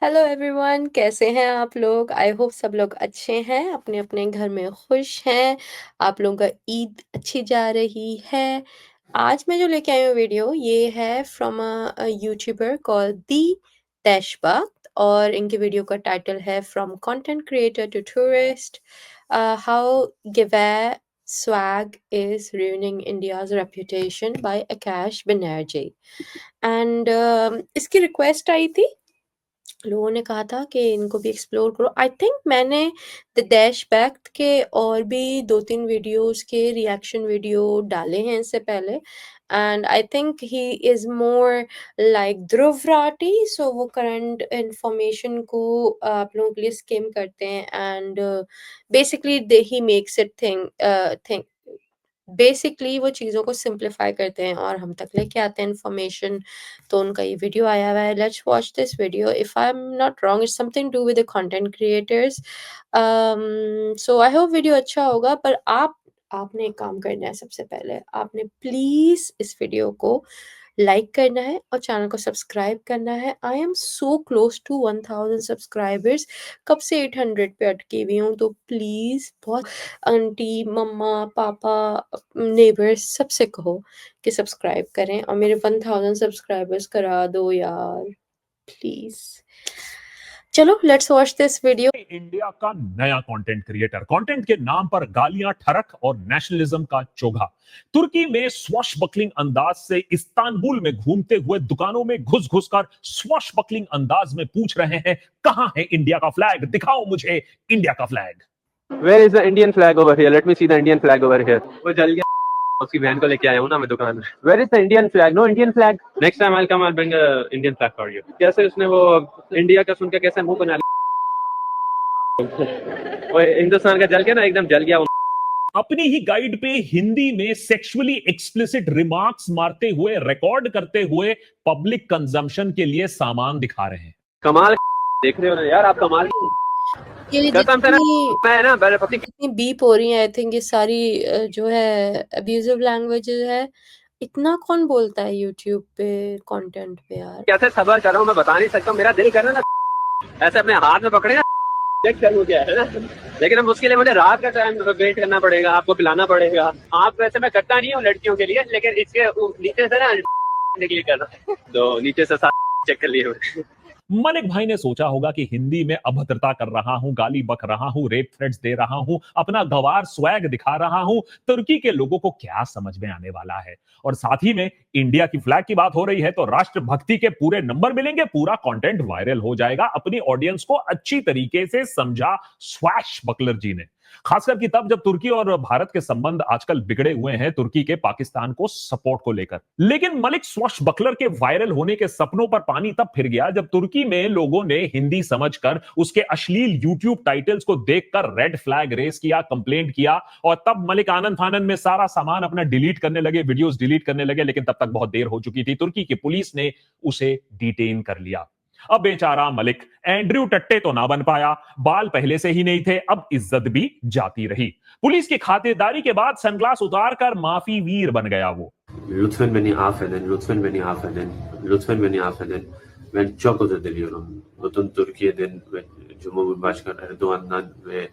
Hello everyone, कैसे हैं आप लोग? आई होप सब लोग अच्छे हैं, अपने अपने घर में खुश हैं। आप लोगों का ईद अच्छी जा रही है। आज मैं जो लेके आई हूँ वीडियो, ये है from a YouTuber call the Deshbhakt, और इनके वीडियो का टाइटल है from content creator to tourist, how गिवे swag is ruining India's reputation by Akash Banerjee। And इसकी रिक्वेस्ट आई थी, लोगों ने कहा था कि इनको भी एक्सप्लोर करो। आई थिंक मैंने द देशभक्त के और भी 2-3 वीडियोस के रिएक्शन वीडियो डाले हैं इससे पहले, and I think he is more like Dhruv Rathee. So वो करंट इंफॉर्मेशन को आप लोगों के लिए स्किम करते हैं, and basically they he makes it think basically वो चीज़ों को सिंप्लीफाई करते हैं और हम तक लेके आते हैं इन्फॉर्मेशन। तो उनका ये वीडियो आया हुआ है, let's watch this video. If I am not wrong, it's something do with the content creators. So I hope video अच्छा होगा। पर आपने एक काम करना है, सबसे पहले आपने प्लीज इस वीडियो को लाइक करना है और चैनल को सब्सक्राइब करना है। I am so close to 1000 subscribers, कब से 800 पे अटकी हुई हूँ। तो प्लीज बहुत आंटी, मम्मा, पापा, नेबर्स सबसे कहो कि सब्सक्राइब करें और मेरे 1000 सब्सक्राइबर्स करा दो यार, प्लीज। चलो let's watch this video. India का नया कंटेंट क्रिएटर, कंटेंट के नाम पर गालियां, ठरक और नेशनलिज्म का चोगा। तुर्की में स्वॉशबकलिंग अंदाज से इस्तांबुल में घूमते हुए दुकानों में घुस घुस कर स्वॉशबकलिंग अंदाज में पूछ रहे हैं, कहां है इंडिया का फ्लैग, दिखाओ मुझे इंडिया का flag. Where is the Indian flag over here? Let me see the Indian flag over here. वो जल गया, उसकी बहन को लेके आया हूँ ना मैं दुकान में। Where is the Indian flag? No Indian flag. Next time I'll come. I'll bring a Indian flag for you. कैसे उसने वो इंडिया का सुन के कैसे मुंह बना लिया? वो हिंदुस्तान का जल गया ना, एकदम जल गया वो। अपनी ही गाइड पे हिंदी में सेक्सुअली एक्सप्लिसिट रिमार्क्स मारते हुए, रिकॉर्ड करते हुए पब्लिक कंजम्पशन के लिए सामान दिखा रहे हैं। कमाल देख रहे हो ना यार आप, कमाल। ये कसम से ना, मैं ना जितनी बीप हो रही है, आई थिंक ये सारी जो है अब्यूजिव लैंग्वेज है। इतना कौन बोलता है यूट्यूब पे कंटेंट पे यार? कैसे सबर कर रहा हूँ मैं बता नहीं सकता हूँ। मेरा दिल कर रहा है ना ऐसे अपने हाथ में पकड़े ना, चेक करूँ क्या है ना। लेकिन अब उसके लिए मुझे रात का टाइम वेट करना पड़ेगा, आपको पिलाना पड़ेगा। आप वैसे मैं करता नहीं हूँ लड़कियों के लिए, लेकिन इसके नीचे से ना निकली कर तो नीचे से चेक कर लिए। मलिक भाई ने सोचा होगा कि हिंदी में अभद्रता कर रहा हूं, गाली बक रहा हूं, रेप थ्रेट्स दे रहा हूं, अपना गवार स्वैग दिखा रहा हूं, तुर्की के लोगों को क्या समझ में आने वाला है। और साथ ही में इंडिया की फ्लैग की बात हो रही है तो राष्ट्रभक्ति के पूरे नंबर मिलेंगे, पूरा कंटेंट वायरल हो जाएगा। अपनी ऑडियंस को अच्छी तरीके से समझा स्वैश बकलर जी ने, खासकर कि तब जब तुर्की और भारत के संबंध आजकल बिगड़े हुए हैं तुर्की के पाकिस्तान को सपोर्ट को लेकर। लेकिन मलिक स्वश बकलर के वायरल होने के सपनों पर पानी तब फिर गया जब तुर्की में लोगों ने हिंदी समझकर उसके अश्लील यूट्यूब टाइटल्स को देखकर रेड फ्लैग रेस किया, कंप्लेंट किया, और तब मलिक आनंद फानंद में सारा सामान अपना डिलीट करने लगे, वीडियोस डिलीट करने लगे। लेकिन तब तक बहुत देर हो चुकी थी, तुर्की की पुलिस ने उसे डिटेन कर लिया। अब बेचारा मलिक एंड्रयू टट्टे तो ना बन पाया, बाल पहले से ही नहीं थे, अब इज्जत भी जाती रही। पुलिस की खातिरदारी के बाद सनग्लास उतारकर माफी वीर बन गया वो। Lütfen beni affedin, lütfen beni affedin, lütfen beni affedin. Ben çok özür diliyorum. Bütün Türkiye'den ve Cumhurbaşkanı Erdoğan'dan ve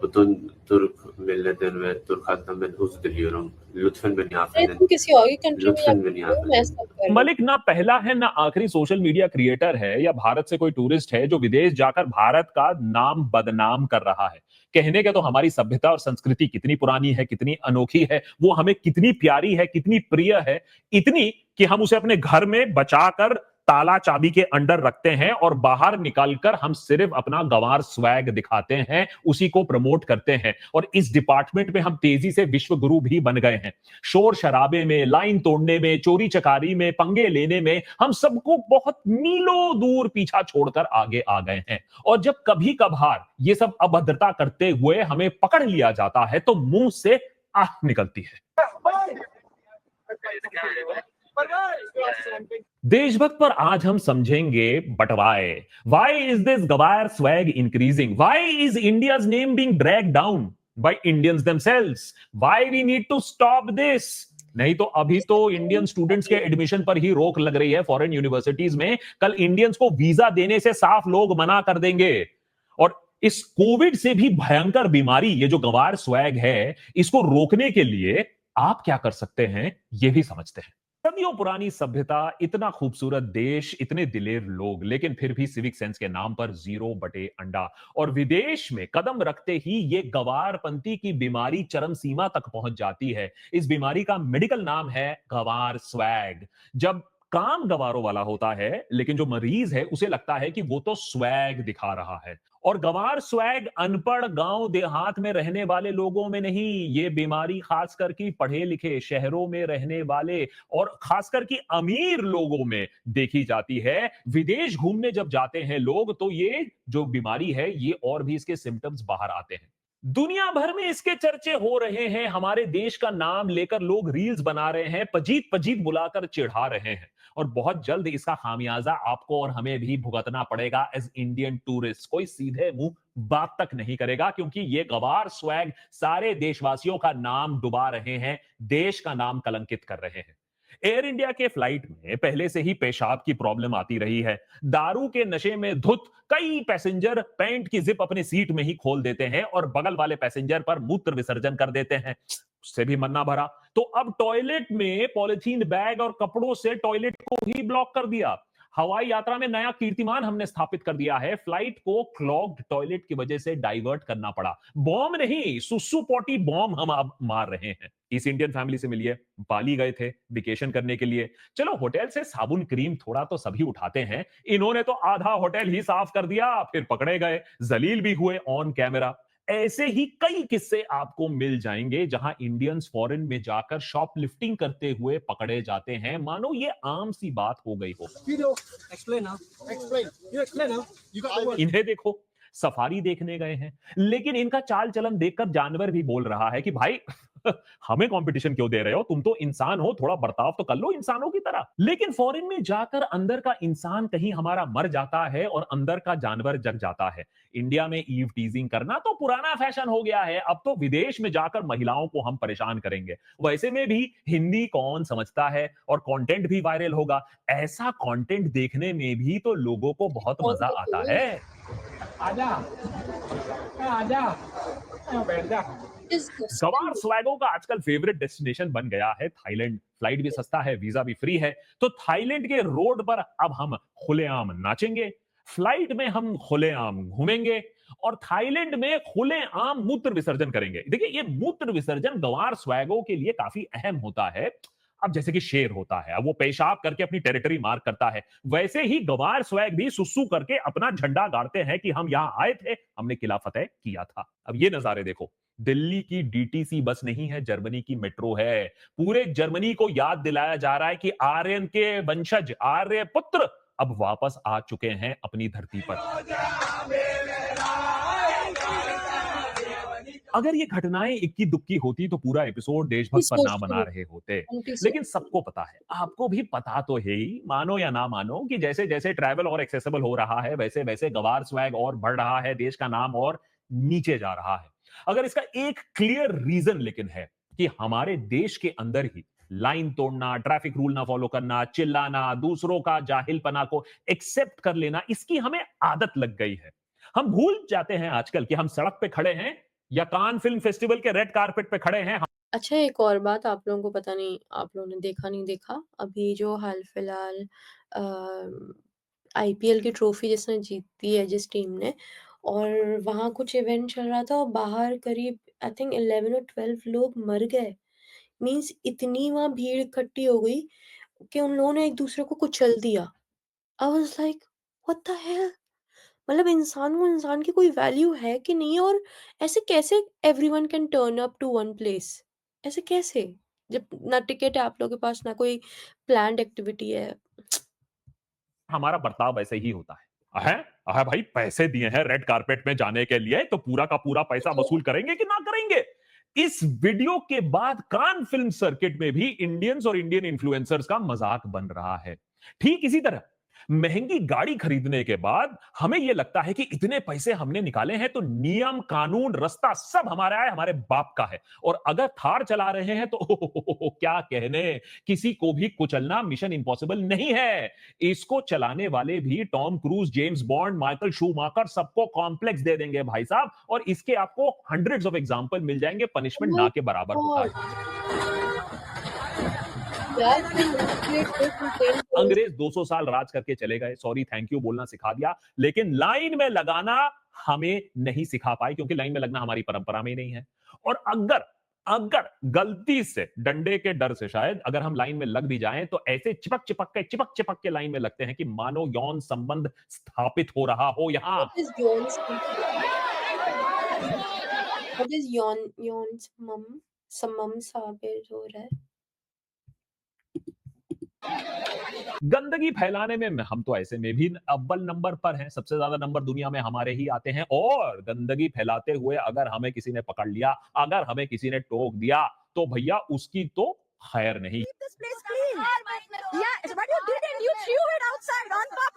bütün Türk milletten ve Türk halktan ben özür diliyorum. Lütfen beni affedin. तुम किसी और की country में Lütfen जाके beni करो, मैं affedin. सब कर रही हूँ। मलिक ना पहला है ना आखिरी सोशल मीडिया क्रिएटर है या भारत से कोई टूरिस्ट है जो विदेश जाकर भारत का नाम बदनाम कर रहा है। कहने के तो हमारी सभ्यता और संस्कृति कितनी पुरानी है, कितनी अनोखी है, वो हमें कितनी प्यारी है, कितनी प्रिय है, इतनी कि हम उसे अपने घर में बचाकर ताला चाबी के अंडर रखते हैं और बाहर निकालकर हम सिर्फ अपना गंवार स्वैग दिखाते हैं, उसी को प्रमोट करते हैं। और इस डिपार्टमेंट में हम तेजी से विश्व गुरु भी बन गए हैं। शोर शराबे में, लाइन तोड़ने में, चोरी चकारी में, पंगे लेने में हम सबको बहुत मीलों दूर पीछा छोड़कर आगे आ गए हैं। और जब कभी कभार ये सब अभद्रता करते हुए हमें पकड़ लिया जाता है तो मुंह से आह निकलती है। देशभक्त पर आज हम समझेंगे बटवाए। वाई इज दिस गवार swag increasing? Why is India's name being dragged down by Indians themselves? Why we need to stop this? नहीं तो अभी तो इंडियन स्टूडेंट्स के एडमिशन पर ही रोक लग रही है फॉरेन यूनिवर्सिटीज में। कल इंडियंस को वीजा देने से साफ लोग मना कर देंगे। और इस कोविड से भी भयंकर बीमारी, ये जो गंवार स्वैग है, इसको रोकने के लिए आप क्या कर सकते हैं, ये भी समझते हैं। सदियों पुरानी सभ्यता, इतना खूबसूरत देश, इतने दिलेर लोग, लेकिन फिर भी सिविक सेंस के नाम पर 0/अंडा। और विदेश में कदम रखते ही ये गवारपंथी की बीमारी चरम सीमा तक पहुंच जाती है। इस बीमारी का मेडिकल नाम है गवार स्वैग। जब काम गवारों वाला होता है, लेकिन जो मरीज है उसे लगता है कि वो तो स्वैग दिखा रहा है। और गवार स्वैग अनपढ़ गांव देहात में रहने वाले लोगों में नहीं, ये बीमारी खासकर की पढ़े लिखे शहरों में रहने वाले और खासकर की अमीर लोगों में देखी जाती है। विदेश घूमने जब जाते हैं लोग, तो ये जो बीमारी है, ये और भी इसके सिम्टम्स बाहर आते हैं। दुनिया भर में इसके चर्चे हो रहे हैं। हमारे देश का नाम लेकर लोग रील्स बना रहे हैं, पजीत पजीत बुलाकर चिढ़ा रहे हैं। और बहुत जल्द इसका खामियाजा आपको और हमें भी भुगतना पड़ेगा एज इंडियन टूरिस्ट। कोई सीधे मुंह बात तक नहीं करेगा, क्योंकि ये गवार स्वैग सारे देशवासियों का नाम डुबा रहे हैं, देश का नाम कलंकित कर रहे हैं। एयर इंडिया के फ्लाइट में पहले से ही पेशाब की प्रॉब्लम आती रही है। दारू के नशे में धुत कई पैसेंजर पैंट की जिप अपनी सीट में ही खोल देते हैं और बगल वाले पैसेंजर पर मूत्र विसर्जन कर देते हैं। उससे भी मन ना भरा तो अब टॉयलेट में पॉलिथीन बैग और कपड़ों से टॉयलेट को ही ब्लॉक कर दिया। हवाई यात्रा में नया कीर्तिमान हमने स्थापित कर दिया है। फ्लाइट को क्लॉग्ड टॉयलेट की वजह से डाइवर्ट करना पड़ा। बॉम्ब नहीं, सुसु पॉटी बॉम्ब हम अब मार रहे हैं। इस इंडियन फैमिली से मिलिए, बाली गए थे वेकेशन करने के लिए। चलो होटल से साबुन क्रीम थोड़ा तो सभी उठाते हैं, इन्होंने तो आधा होटल ही साफ कर दिया, फिर पकड़े गए, जलील भी हुए ऑन कैमरा। ऐसे ही कई किस्से आपको मिल जाएंगे जहां इंडियंस फॉरेन में जाकर शॉपलिफ्टिंग करते हुए पकड़े जाते हैं, मानो ये आम सी बात हो गई हो। इन्हें देखो, सफारी देखने गए हैं, लेकिन इनका चाल चलन देखकर जानवर भी बोल रहा है कि भाई हमें कंपटीशन क्यों दे रहे हो, तुम तो इंसान हो, थोड़ा बर्ताव तो कर लो इंसानों की तरह। लेकिन फॉरेन में जाकर अंदर का इंसान कहीं हमारा मर जाता है और अंदर का जानवर जग जाता है। इंडिया में ईव टीजिंग करना तो पुराना फैशन हो गया है, अब तो विदेश में जाकर महिलाओं को हम परेशान करेंगे। वैसे में भी हिंदी कौन समझता है और कंटेंट भी वायरल होगा। ऐसा कंटेंट देखने में भी तो लोगों को बहुत मजा आता है। आजा आजा बैठ जा। सवार स्वैगों का आजकल फेवरेट डेस्टिनेशन बन गया है थाईलैंड। फ्लाइट भी सस्ता है, वीजा भी फ्री है, तो थाईलैंड के रोड पर अब हम खुलेआम नाचेंगे, फ्लाइट में हम खुलेआम घूमेंगे और थाईलैंड में खुलेआम मूत्र विसर्जन करेंगे। देखिए, ये मूत्र विसर्जन गंवार स्वैगों के लिए काफी अहम होता है। अब जैसे कि शेर होता है, अब वो पेशाब करके अपनी टेरिटरी मार्क करता है, वैसे ही गंवार स्वैग भी सुसु करके अपना झंडा गाड़ते हैं कि हम यहां आए थे, हमने किला फतेह किया था। अब ये नजारे देखो, दिल्ली की डीटीसी बस नहीं है, जर्मनी की मेट्रो है। पूरे जर्मनी को याद दिलाया जा रहा है कि आर्यन के वंशज, आर्य पुत्र अब वापस आ चुके हैं अपनी धरती पर। अगर ये घटनाएं इक्की दुक्की होती तो पूरा एपिसोड देशभक्त पर ना बना रहे होते। लेकिन सबको पता है, आपको भी पता तो है ही, मानो या ना मानो, कि जैसे जैसे ट्रैवल और एक्सेसिबल हो रहा है, वैसे वैसे गवार स्वैग और बढ़ रहा है, देश का नाम और नीचे जा रहा है। अगर इसका एक क्लियर रीजन लेकिन है कि हमारे देश के अंदर ही लाइन तोड़ना, ट्रैफिक रूल ना फॉलो करना, चिल्लाना, दूसरों का जाहिलपना को एक्सेप्ट कर लेना, इसकी हमें आदत लग गई है। हम भूल जाते हैं आजकल कि हम सड़क पे खड़े हैं या कान फिल्म फेस्टिवल के रेड कारपेट पे खड़े हैं। अच्छा, एक और बात आप लोगों को पता नहीं, आप लोगों ने देखा नहीं देखा, अभी जो हाल-फिलहाल आईपीएल की ट्रॉफी जिसने जीती है जिस टीम ने, और वहाँ कुछ इवेंट चल रहा था और बाहर करीब आई थिंक 11 और 12 लोग मर गए। मीन्स इतनी वहाँ भीड़ इकट्ठी हो गई कि उन लोगों ने एक-दूसरे को कुचल दिया। I was like what the hell! मतलब इंसान को इंसान की कोई वैल्यू है कि नहीं? और ऐसे कैसे everyone can turn up to one place? ऐसे कैसे? जब ना टिकट है आप लोगों के पास, ना कोई प्लान्ड एक्टिविटी है। हमारा बर्ताव वैसे ही होता है। है भाई, पैसे दिए हैं रेड कारपेट में जाने के लिए, तो पूरा का पूरा पैसा वसूल करेंगे कि ना करेंगे? इस वीडियो के बाद कान फिल्म सर्किट में भी इंडियंस और इंडियन इन्फ्लुएंसर्स का मजाक बन रहा है। ठीक इसी तरह महंगी गाड़ी खरीदने के बाद हमें यह लगता है कि इतने पैसे हमने निकाले हैं तो नियम कानून रास्ता सब हमारा है, हमारे बाप का है। और अगर थार चला रहे हैं तो क्या कहने, किसी को भी कुचलना मिशन इम्पॉसिबल नहीं है। इसको चलाने वाले भी Tom cruise, James bond, Michael Schumacher सबको कॉम्प्लेक्स दे देंगे भाई साहब। और इसके आपको हंड्रेड्स ऑफ एग्जांपल मिल जाएंगे, पनिशमेंट ना के बराबर होता है। यार फिर manipulate कर content को। अंग्रेज 200 साल राज करके चले गए, सॉरी थैंक यू बोलना सिखा दिया, लेकिन लाइन में लगाना हमें नहीं सिखा पाए, क्योंकि लाइन में लगना हमारी परंपरा में ही नहीं है। और अगर अगर गलती से, डंडे के डर से शायद, अगर हम लाइन में लग भी जाएं तो ऐसे चिपक के लाइन में लगते हैं कि मानो यौन संबंध स्थापित हो रहा हो यहां। What is yawn speaking? What is yawn समम साबित हो रहा है? गंदगी फैलाने में हम तो ऐसे में भी अव्वल नंबर पर हैं, सबसे ज्यादा नंबर दुनिया में हमारे ही आते हैं। और गंदगी फैलाते हुए अगर हमें किसी ने पकड़ लिया, अगर हमें किसी ने टोक दिया, तो भैया उसकी तो खैर नहीं।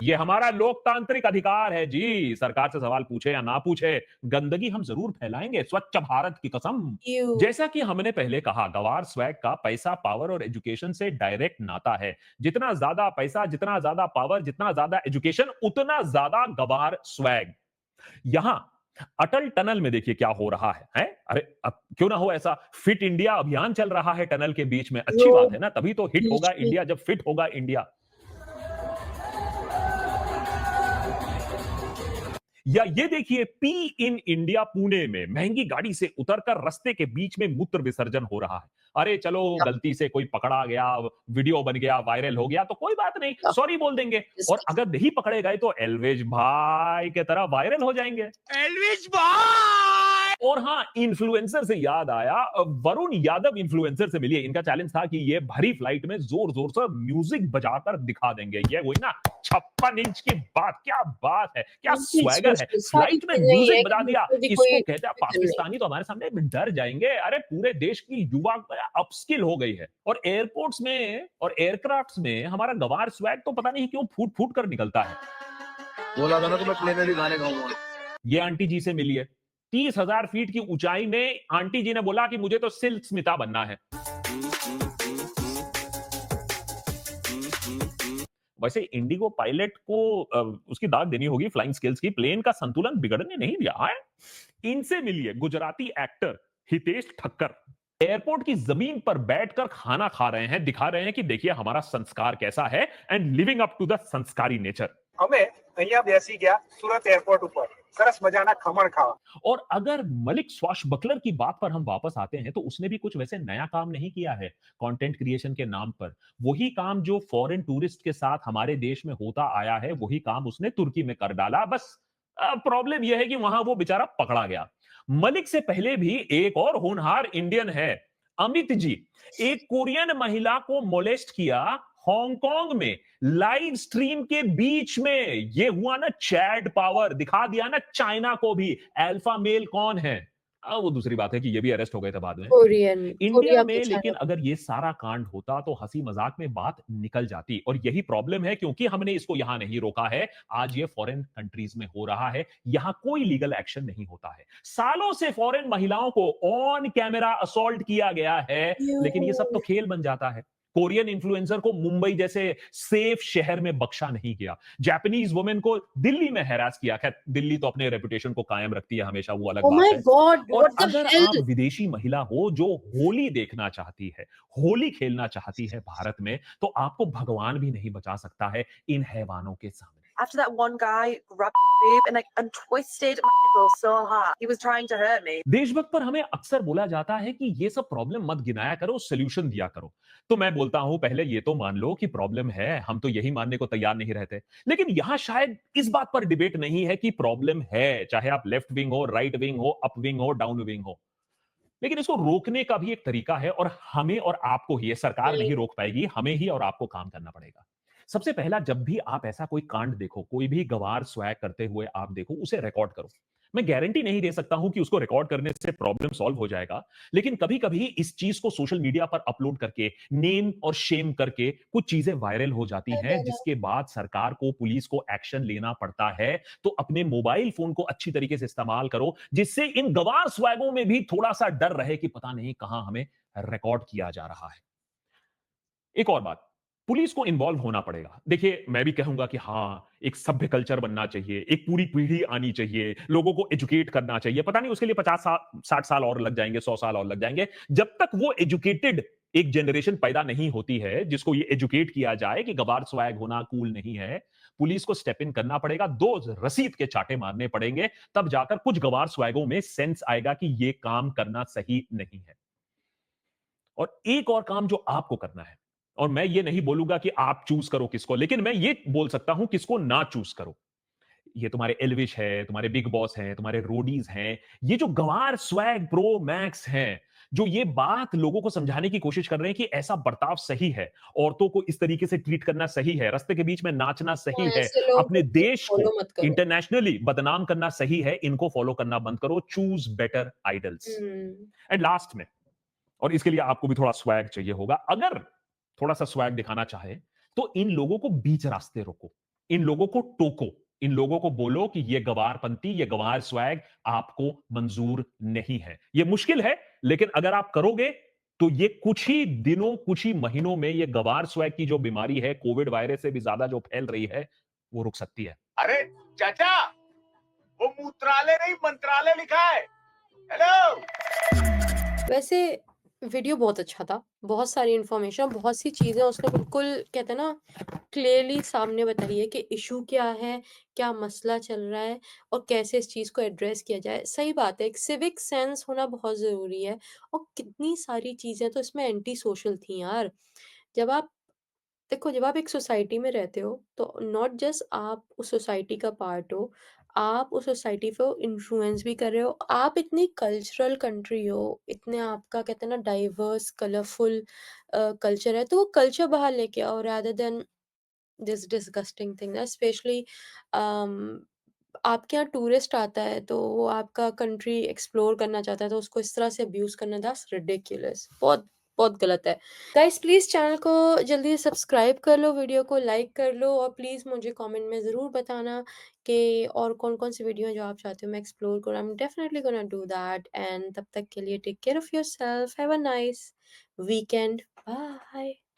ये हमारा लोकतांत्रिक अधिकार है जी, सरकार से सवाल पूछे या ना पूछे, गंदगी हम जरूर फैलाएंगे, स्वच्छ भारत की कसम। Ew. जैसा कि हमने पहले कहा, गवार स्वैग का पैसा, पावर और एजुकेशन से डायरेक्ट नाता है। जितना ज्यादा पैसा, जितना ज्यादा पावर, जितना ज्यादा एजुकेशन, उतना ज्यादा गवार स्वैग। यहां अटल टनल में देखिए क्या हो रहा है? अरे अब क्यों ना हो ऐसा, फिट इंडिया अभियान चल रहा है टनल के बीच में, अच्छी बात है ना, तभी तो हिट होगा इंडिया, जब फिट होगा इंडिया। या ये देखिए, पी इन इंडिया पुणे में महंगी गाड़ी से उतरकर रास्ते के बीच में मूत्र विसर्जन हो रहा है। अरे चलो गलती से कोई पकड़ा गया, वीडियो बन गया, वायरल हो गया तो कोई बात नहीं, सॉरी बोल देंगे। और अगर नहीं पकड़े गए तो एलवेज भाई के तरह वायरल हो जाएंगे। एलवेज भाई। और हाँ, इन्फ्लुएंसर से याद आया, वरुण यादव इन्फ्लुएंसर से मिलिए। इनका चैलेंज था कि ये भरी फ्लाइट में जोर जोर से म्यूजिक बजाकर दिखा देंगे। ये वही ना 56 इंच की बात, क्या बात है, क्या स्वैगर है, फ्लाइट में म्यूजिक बजा दिया। इसको कहते हैं पाकिस्तानी तो हमारे सामने डर जाएंगे। अरे पूरे देश की युवा अपस्किल हो गई है। और एयरपोर्ट्स में और एयरक्राफ्ट्स में हमारा गवार स्वैग तो पता नहीं क्यों फूट फूट कर निकलता है। बोला था ना कि मैं प्लेन में भी गाने गाऊंगा। ये आंटी जी से मिलिए, 30,000 फीट की ऊंचाई में आंटी जी ने बोला कि मुझे तो सिल्क स्मिता बनना है। वैसे इंडिगो पायलट को उसकी दाद देनी होगी फ्लाइंग स्किल्स की, प्लेन का संतुलन बिगड़ने नहीं दिया है। इनसे मिलिए, गुजराती एक्टर हितेश ठक्कर एयरपोर्ट की जमीन पर बैठकर खाना खा रहे हैं, दिखा रहे हैं कि देखिए हमारा संस्कार कैसा है, and living up to the संस्कारी नेचर। અમે અહીંયા બેસી ગયા સુરત એરપોર્ટ ઉપર સરસ મજાના ખમણ ખાવા। और अगर मलिक स्वाशबकलर की बात पर हम वापस आते हैं तो उसने भी कुछ वैसे नया काम नहीं किया है कंटेंट क्रिएशन के नाम पर। वही काम जो फॉरेन टूरिस्ट के साथ हमारे देश में होता आया है, वही काम उसने तुर्की में कर डाला। बस प्रॉब्लम यह है कि वहां वो बेचारा पकड़ा गया। मलिक से पहले भी एक और होनहार इंडियन है, अमित जी। एक कोरियन महिला को मोलेस्ट किया हांगकांग में, लाइव स्ट्रीम के बीच में। ये हुआ ना चैट पावर, दिखा दिया ना चाइना को भी अल्फा मेल कौन है। वो दूसरी बात है कि ये भी अरेस्ट हो गए थे बाद में इंडिया में। लेकिन अगर ये सारा कांड होता तो हंसी मजाक में बात निकल जाती। और यही प्रॉब्लम है, क्योंकि हमने इसको यहां नहीं रोका है। आज ये फॉरेन कंट्रीज में हो रहा है, यहां कोई लीगल एक्शन नहीं होता है। सालों से फॉरेन महिलाओं को ऑन कैमरा असॉल्ट किया गया है, लेकिन ये सब तो खेल बन जाता है। कोरियन इन्फ्लुएंसर को मुंबई जैसे सेफ शहर में बख्शा नहीं गया। जापानीज वुमेन को दिल्ली में हैरास किया। खैर दिल्ली तो अपने रेपुटेशन को कायम रखती है हमेशा, वो अलग बात है। God, और अगर आप विदेशी महिला हो जो होली देखना चाहती है, होली खेलना चाहती है भारत में, तो आपको भगवान भी नहीं बचा सकता है इन हैवानों के सामने। After that one guy grabbed my boob and twisted my nipple so hard. He was trying to hurt me. देशभक्त पर हमें अक्सर बोला जाता है कि ये सब प्रॉब्लम मत गिनाया करो, सॉल्यूशन दिया करो। तो मैं बोलता हूं, पहले ये तो मान लो कि प्रॉब्लम है, हम तो यही मानने को तैयार नहीं रहते। लेकिन यहां शायद इस बात पर डिबेट नहीं है कि प्रॉब्लम है, चाहे आप लेफ्ट विंग हो, राइट विंग हो, अप विंग हो, डाउन विंग हो। लेकिन इसको रोकने का भी एक तरीका है, और हमें और आपको ही, सरकार नहीं रोक पाएगी, हमें ही और आपको काम करना पड़ेगा। सबसे पहला, जब भी आप ऐसा कोई कांड देखो, कोई भी गवार स्वैग करते हुए आप देखो, उसे रिकॉर्ड करो। मैं गारंटी नहीं दे सकता हूं कि उसको रिकॉर्ड करने से प्रॉब्लम सॉल्व हो जाएगा, लेकिन कभी कभी इस चीज को सोशल मीडिया पर अपलोड करके नेम और शेम करके कुछ चीजें वायरल हो जाती हैं, जिसके बाद सरकार को, पुलिस को एक्शन लेना पड़ता है। तो अपने मोबाइल फोन को अच्छी तरीके से इस्तेमाल करो, जिससे इन गवार स्वैगों में भी थोड़ा सा डर रहे कि पता नहीं कहां हमें रिकॉर्ड किया जा रहा है। एक और बात, पुलिस को इन्वॉल्व होना पड़ेगा। देखिए, मैं भी कहूंगा कि हां, एक सभ्य कल्चर बनना चाहिए, एक पूरी पीढ़ी आनी चाहिए, लोगों को एजुकेट करना चाहिए। पता नहीं उसके लिए 50 साल 60 साल और लग जाएंगे, 100 साल और लग जाएंगे। जब तक वो एजुकेटेड एक जनरेशन पैदा नहीं होती है जिसको ये एजुकेट किया जाए कि गवार स्वैग होना कूल नहीं है, पुलिस को स्टेप इन करना पड़ेगा, दो रसीद के चाटे मारने पड़ेंगे, तब जाकर कुछ गवार स्वैगों में सेंस आएगा कि ये काम करना सही नहीं है। और एक और काम जो आपको करना है, और मैं ये नहीं बोलूंगा कि आप चूज करो किसको, लेकिन मैं ये बोल सकता हूं किसको ना चूज करो। ये तुम्हारे एलविश है, तुम्हारे बिग बॉस हैं, तुम्हारे रोडीज हैं, ये जो गवार स्वैग प्रो मैक्स हैं, जो ये बात लोगों को समझाने की कोशिश कर रहे हैं कि ऐसा बर्ताव सही है, औरतों को इस तरीके से ट्रीट करना सही है, रास्ते के बीच में नाचना तो सही है, ऐसे लोगों अपने को देश को फॉलो मत करो। इंटरनेशनली बदनाम करना सही है, इनको फॉलो करना बंद करो। Choose better idols. Hmm. And last में, और इसके लिए आपको भी थोड़ा स्वैग चाहिए होगा, अगर थोड़ा सा स्वैग दिखाना चाहे तो इन लोगों को बीच रास्ते रोको, इन लोगों को टोको, इन लोगों को बोलो कि ये गवारपंथी, ये गवार स्वैग आपको मंजूर नहीं है। ये मुश्किल है, लेकिन अगर आप करोगे तो ये कुछ ही दिनों, कुछ ही महीनों में ये गवार स्वैग की जो बीमारी है, कोविड वायरस से भी ज्यादा जो फैल रही है, वो रुक सकती है। अरे चाचा, वो मूत्रालय नहीं मंत्रालय लिखा है। हेलो। वैसे वीडियो बहुत अच्छा था, बहुत सारी इन्फॉर्मेशन, बहुत सी चीज़ें उसने बिल्कुल कहते हैं ना क्लियरली सामने बताई है कि इशू क्या है, क्या मसला चल रहा है और कैसे इस चीज़ को एड्रेस किया जाए। सही बात है, एक सिविक सेंस होना बहुत ज़रूरी है और कितनी सारी चीज़ें तो इसमें एंटी सोशल थी यार। जब आप देखो, जब आप एक सोसाइटी में रहते हो तो नॉट जस्ट आप उस सोसाइटी का पार्ट हो, आप उस सोसाइटी को इन्फ्लुएंस भी कर रहे हो। आप इतनी कल्चरल कंट्री हो, इतने आपका कहते हैं ना डाइवर्स कलरफुल कल्चर है, तो वो कल्चर बाहर लेके आओ rather than this disgusting thing ना। स्पेशली आपके यहाँ टूरिस्ट आता है तो वो आपका कंट्री एक्सप्लोर करना चाहता है, तो उसको इस तरह से अब्यूज करना, दैट्स रिडिकुलस। बहुत बहुत गलत है। गाइस प्लीज़ चैनल को जल्दी सब्सक्राइब कर लो, वीडियो को लाइक कर लो और प्लीज़ मुझे कमेंट में ज़रूर बताना कि और कौन-कौन सी वीडियो हैं जो आप चाहते हो मैं एक्सप्लोर करूँ। I am definitely gonna do that and तब तक के लिए take care of yourself, have a nice weekend, bye.